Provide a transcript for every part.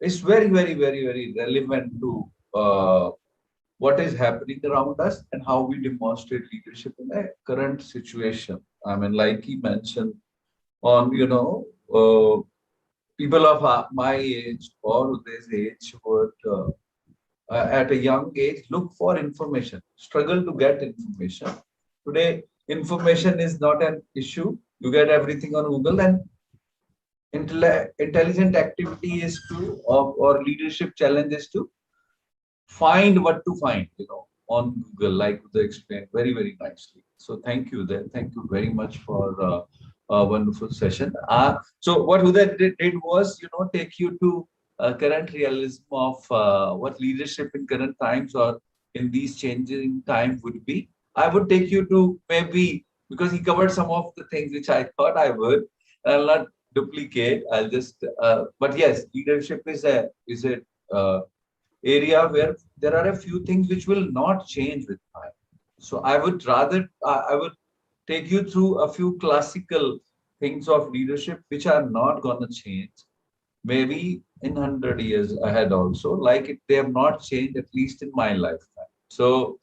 is very, very, very, very relevant to what is happening around us and how we demonstrate leadership in a current situation. I mean, like he mentioned, on people of my age or this age would at a young age look for information, struggle to get information. Today, information is not an issue. You get everything on Google, and intelligent activity is to, or leadership challenge is to find what to find, on Google, like they explained very, very nicely. So thank you there. Thank you very much for a wonderful session. So what Huda did was, take you to current realism of what leadership in current times or in these changing time would be. I would take you to maybe, because he covered some of the things which I thought I would. I'll not duplicate. I'll just, but yes, leadership is a area where there are a few things which will not change with time. So I would rather, I would take you through a few classical things of leadership which are not going to change. Maybe in 100 years ahead also, like they have not changed, at least in my lifetime. So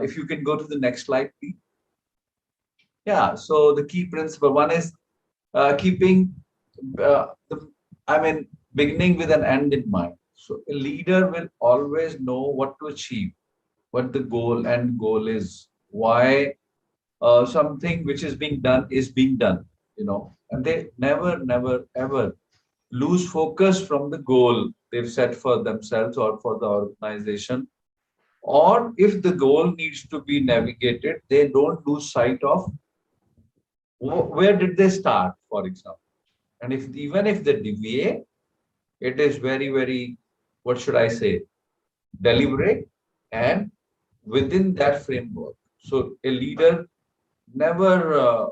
if you can go to the next slide, please. Yeah, so the key principle one is keeping, I mean, beginning with an end in mind. So a leader will always know what to achieve, what the end goal is, why something which is being done, and they never, never, ever lose focus from the goal they've set for themselves or for the organization. Or if the goal needs to be navigated, they don't lose sight of where did they start, for example. And if even if they deviate, it is very, very, what should I say, deliberate and within that framework. So a leader never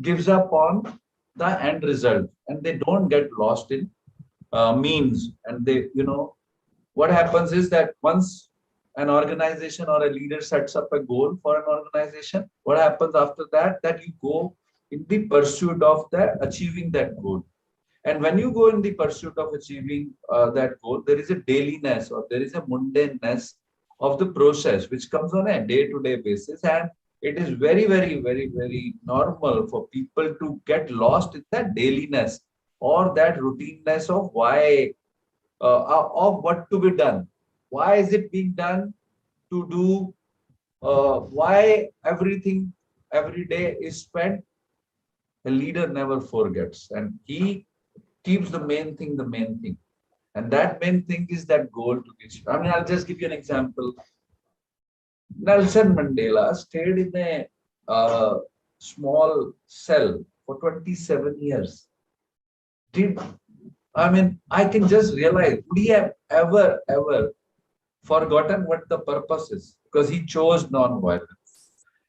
gives up on the end result, and they don't get lost in means. And they, what happens is that once an organization or a leader sets up a goal for an organization, what happens after that? That you go in the pursuit of achieving that goal. And when you go in the pursuit of achieving that goal, there is a dailiness or there is a mundaneness of the process which comes on a day-to-day basis. And it is very, very, very, very normal for people to get lost in that dailiness or that routineness of why, of what to be done. Why is it being done? To do, why everything every day is spent. A leader never forgets, and he keeps the main thing. And that main thing is that goal to be achieved. I mean, I'll just give you an example. Nelson Mandela stayed in a small cell for 27 years. Did I mean, I can just realize, would he have ever forgotten what the purpose is? Because he chose non-violence.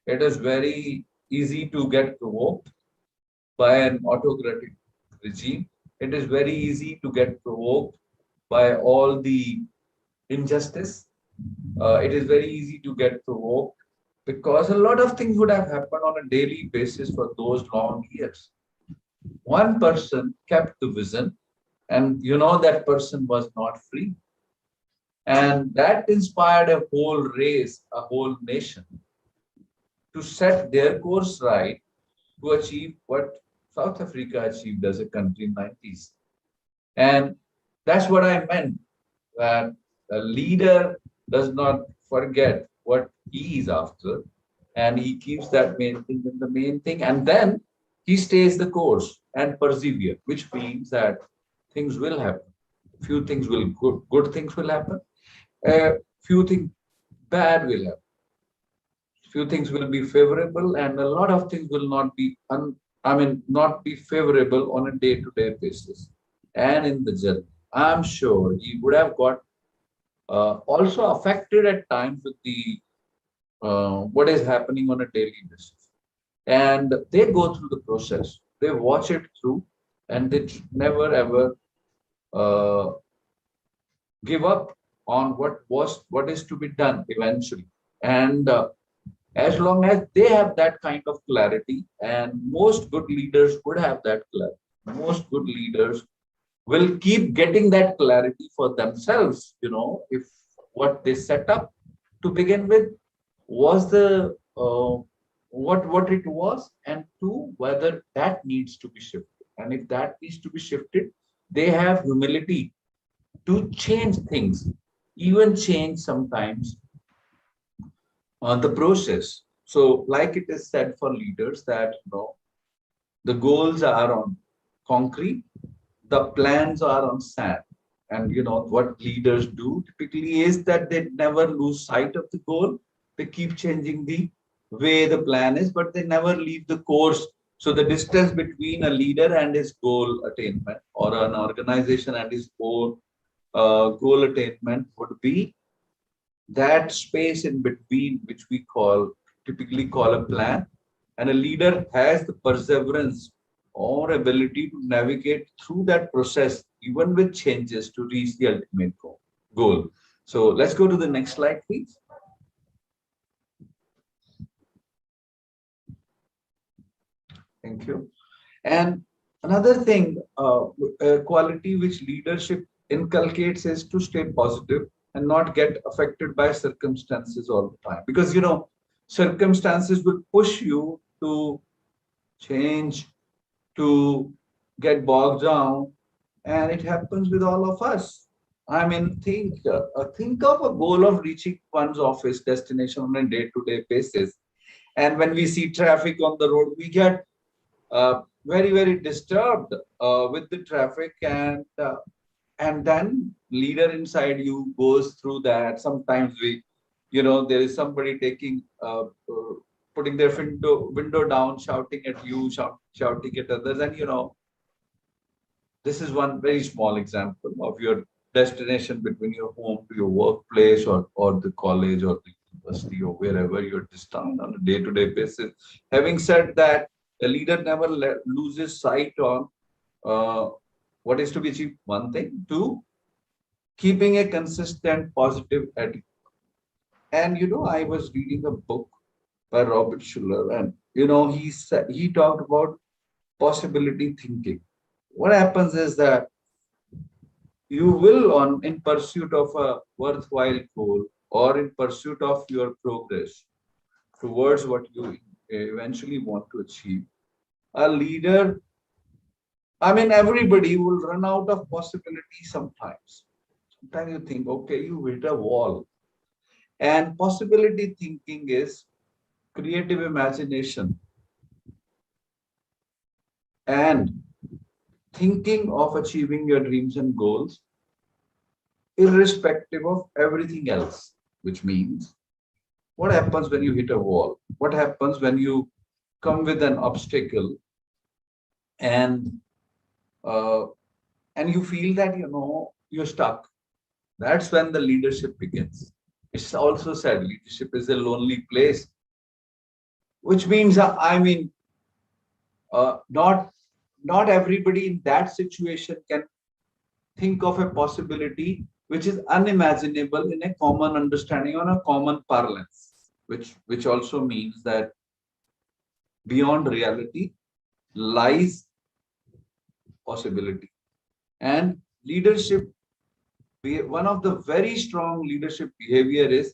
It is very easy to get provoked by an autocratic regime. It is very easy to get provoked by all the injustice. It is very easy to get provoked because a lot of things would have happened on a daily basis for those long years. One person kept the vision, and that person was not free. And that inspired a whole race, a whole nation to set their course right to achieve what South Africa achieved as a country in 90s. And that's what I meant, that a leader does not forget what he is after, and he keeps that main thing in the main thing, and then he stays the course and persevere, which means that things will happen. Few things will good things will happen. Few things bad will happen. Few things will be favorable, and a lot of things will not be not be favorable on a day-to-day basis. And in the journey, I'm sure he would have got also affected at times with the what is happening on a daily basis. And they go through the process, they watch it through, and they never ever uh, give up on what is to be done eventually. And as long as they have that kind of clarity, and most good leaders would have that clarity, most good leaders will keep getting that clarity for themselves, if what they set up to begin with was the what it was, and two, whether that needs to be shifted. And if that needs to be shifted, they have humility to change things, even change sometimes the process. So, like it is said for leaders that the goals are on concrete, the plans are on sand. And what leaders do typically is that they never lose sight of the goal. They keep changing the way the plan is, but they never leave the course. So the distance between a leader and his goal attainment, or an organization and his goal attainment, would be that space in between, which we typically call a plan. And a leader has the perseverance or ability to navigate through that process, even with changes, to reach the ultimate goal. So let's go to the next slide, please. Thank you. And another thing, quality which leadership inculcates, is to stay positive and not get affected by circumstances all the time. Because, circumstances will push you to change, to get bogged down, and it happens with all of us. I mean, think of a goal of reaching one's office destination on a day-to-day basis, and when we see traffic on the road, we get very, very disturbed with the traffic, and then leader inside you goes through that. Sometimes there is somebody putting their window down, shouting at you, shouting at others, and this is one very small example of your destination between your home to your workplace, or the college or the university, or wherever you're distant on a day-to-day basis. Having said that, the leader never loses sight on what is to be achieved. One thing, two, keeping a consistent positive attitude. And I was reading a book by Robert Schuller, and he talked about possibility thinking. What happens is that you will, in pursuit of a worthwhile goal, or in pursuit of your progress towards what you eventually want to achieve, a leader, I mean, everybody will run out of possibility sometimes. Sometimes you think, okay, you hit a wall. And possibility thinking is creative imagination and thinking of achieving your dreams and goals irrespective of everything else. Which means, what happens when you hit a wall? What happens when you come with an obstacle, and uh, you feel that you're stuck? That's when the leadership begins. It's also said leadership is a lonely place, which means, not everybody in that situation can think of a possibility which is unimaginable in a common understanding, on a common parlance, which also means that beyond reality lies possibility. And leadership, one of the very strong leadership behavior is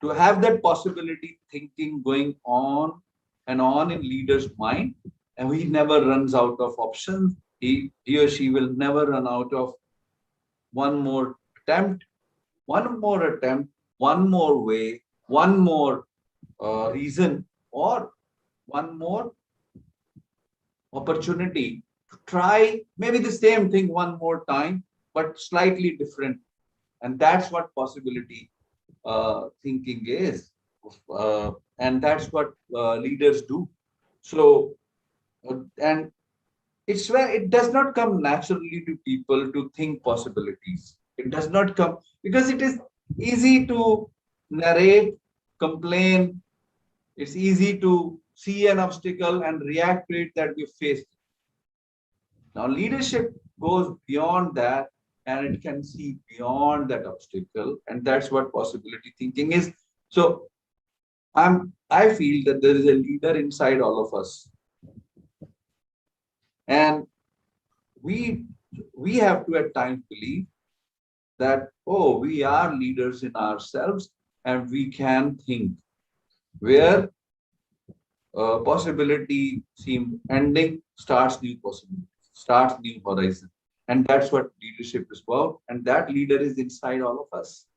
to have that possibility thinking going on and on in leader's mind, and he never runs out of options. He or she will never run out of one more attempt, one more way, one more reason, or one more opportunity to try maybe the same thing one more time, but slightly different. And that's what possibility thinking is. And that's what leaders do. So, and it's where it does not come naturally to people to think possibilities. It does not come because it is easy to narrate, complain. It's easy to see an obstacle and react to it that we face. Now, leadership goes beyond that, and it can see beyond that obstacle, and that's what possibility thinking is. So, I feel that there is a leader inside all of us, and we We have to at times believe that, oh, we are leaders in ourselves and we can think where possibility seems ending, starts new possibility, starts new horizon. And that's what leadership is about. And that leader is inside all of us.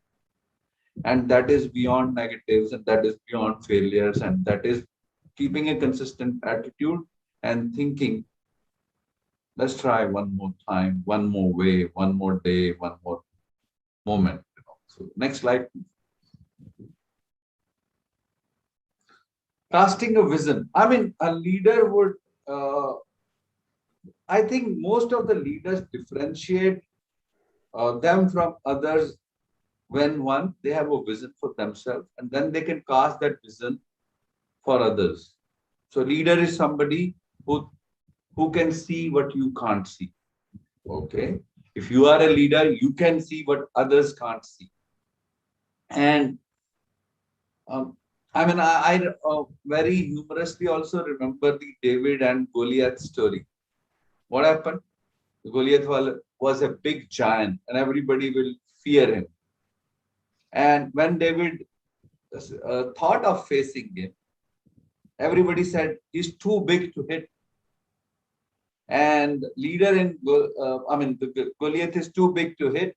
And that is beyond negatives, and that is beyond failures, and that is keeping a consistent attitude and thinking, let's try one more time, one more way, one more day, one more moment. So next slide. Casting a vision. I mean, a leader would, uh, I think most of the leaders differentiate them from others when one, they have a vision for themselves and then they can cast that vision for others. So leader is somebody who can see what you can't see. Okay. If you are a leader, you can see what others can't see. And I very humorously also remember the David and Goliath story. What happened? Goliath was a big giant and everybody will fear him. And when David thought of facing him, everybody said he's too big to hit. And leader in, the Goliath is too big to hit.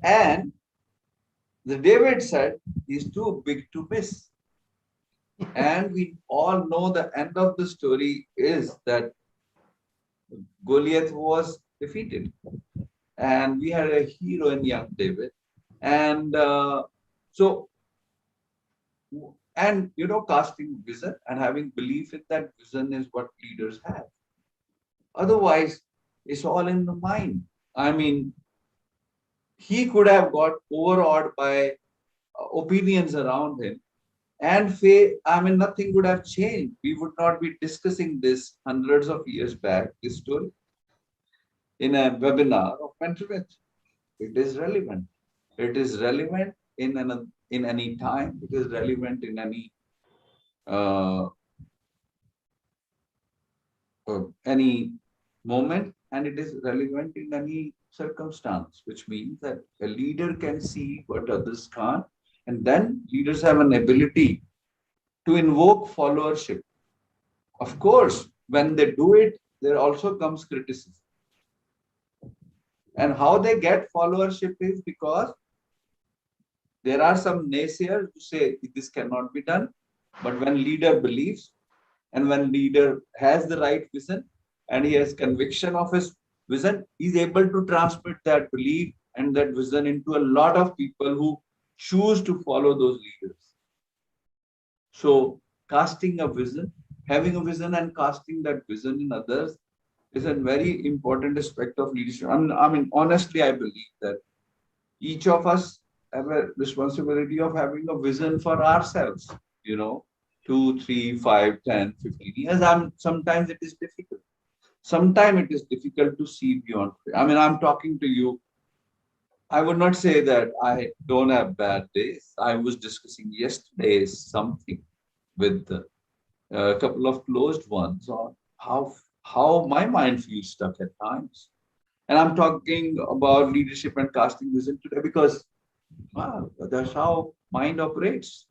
And the David said he's too big to miss. And we all know the end of the story is that Goliath was defeated. And we had a hero in young David. And so, and casting vision and having belief in that vision is what leaders have. Otherwise, it's all in the mind. I mean, he could have got overawed by opinions around him, and nothing would have changed. We would not be discussing this hundreds of years back, this story, in a webinar of mental health. It is relevant. It is relevant in any time. It is relevant in uh, any moment, and it is relevant in any circumstance, which means that a leader can see what others can't, and then leaders have an ability to invoke followership. Of course, when they do it, there also comes criticism. And how they get followership is because there are some naysayers who say this cannot be done, but when leader believes and when leader has the right vision and he has conviction of his vision, he's able to transmit that belief and that vision into a lot of people who choose to follow those leaders. So casting a vision, having a vision and casting that vision in others is a very important aspect of leadership. Honestly, I believe that each of us have a responsibility of having a vision for ourselves, 2, 3, 5, 10, 15 years. Sometimes it is difficult. Sometimes it is difficult to see beyond. I'm talking to you. I would not say that I don't have bad days. I was discussing yesterday something with a couple of closed ones on how my mind feels stuck at times. And I'm talking about leadership and casting vision today because that's how mind operates.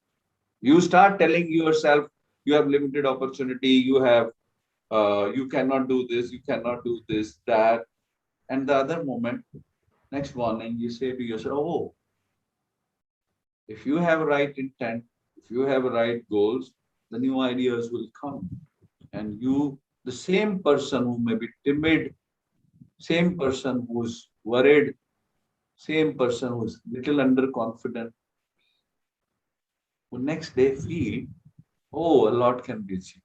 You start telling yourself you have limited opportunity, you cannot do this, you cannot do this, that, and the other moment, next one, and you say to yourself, oh, if you have right intent, if you have right goals, the new ideas will come. And the same person who may be timid, same person who's worried, same person who's little underconfident, who next day feel, oh, a lot can be achieved.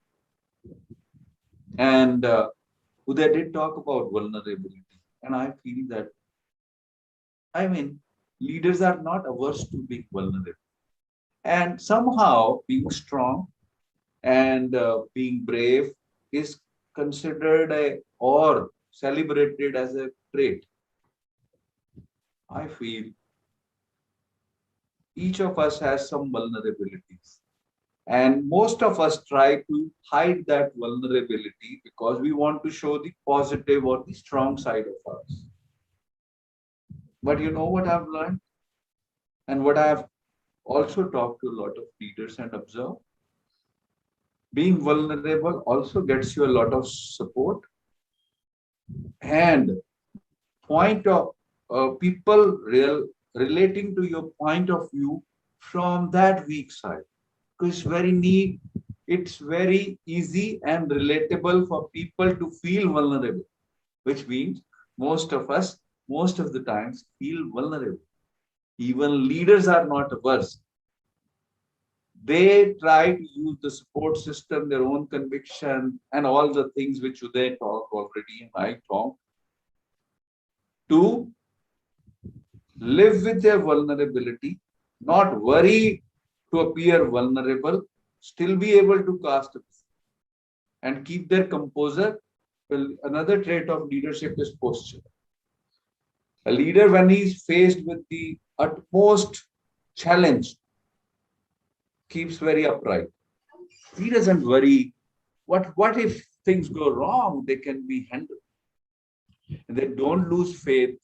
And Uday did talk about vulnerability. And I feel that, leaders are not averse to being vulnerable. And somehow being strong and being brave is considered or celebrated as a trait. I feel each of us has some vulnerabilities. And most of us try to hide that vulnerability because we want to show the positive or the strong side of us. But you know what I've learned and what I've also talked to a lot of leaders and observed? Being vulnerable also gets you a lot of support and point of people relating to your point of view from that weak side. Because it's very easy and relatable for people to feel vulnerable, which means most of us, most of the times, feel vulnerable. Even leaders are not averse. They try to use the support system, their own conviction, and all the things which they talk already and I talk to live with their vulnerability, not worry to appear vulnerable, still be able to cast a and keep their composure. Well, another trait of leadership is posture. A leader, when he's faced with the utmost challenge, keeps very upright. He doesn't worry. What if things go wrong? They can be handled. And they don't lose faith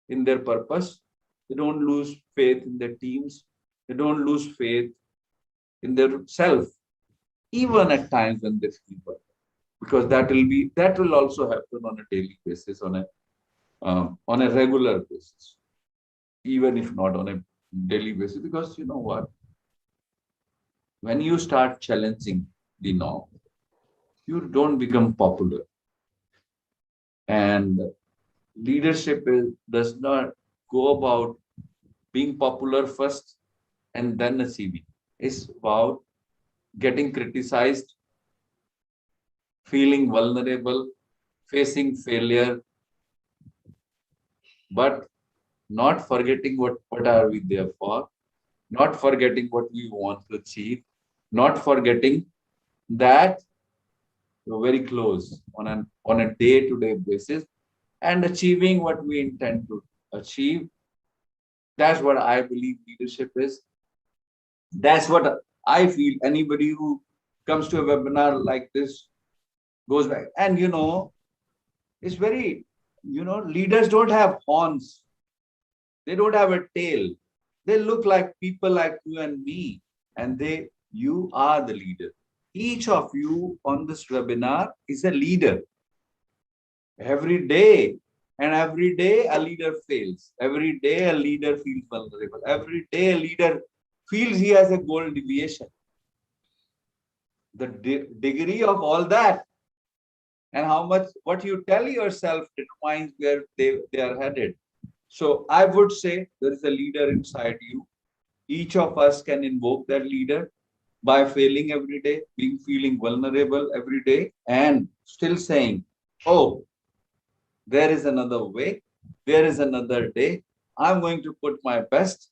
in their purpose. They don't lose faith in their teams. They don't lose faith in their self, even at times when they feel bad. Because that will also happen on a daily basis, on a regular basis, even if not on a daily basis. Because you know what? When you start challenging the norm, you don't become popular. And does not go about being popular first and then achieving. It's about getting criticized, feeling vulnerable, facing failure, but not forgetting what are we there for, not forgetting what we want to achieve, not forgetting that we're very close on a day-to-day basis and achieving what we intend to achieve. That's what I believe leadership is. That's what I feel. Anybody who comes to a webinar like this goes back. And it's very, leaders don't have horns. They don't have a tail. They look like people like you and me. And you are the leader. Each of you on this webinar is a leader. Every day. And every day a leader fails. Every day a leader feels vulnerable. Every day a leader feels he has a goal deviation. The degree of all that and how much what you tell yourself determines where they are headed. So I would say there is a leader inside you. Each of us can invoke that leader by failing every day, feeling vulnerable every day, and still saying, oh, there is another way, there is another day. I'm going to put my best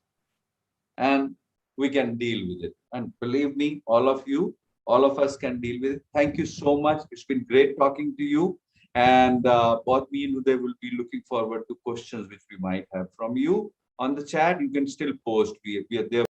and we can deal with it. And believe me, all of us can deal with it. Thank you so much. It's been great talking to you. And both me and Uday will be looking forward to questions which we might have from you on the chat. You can still post. We are there.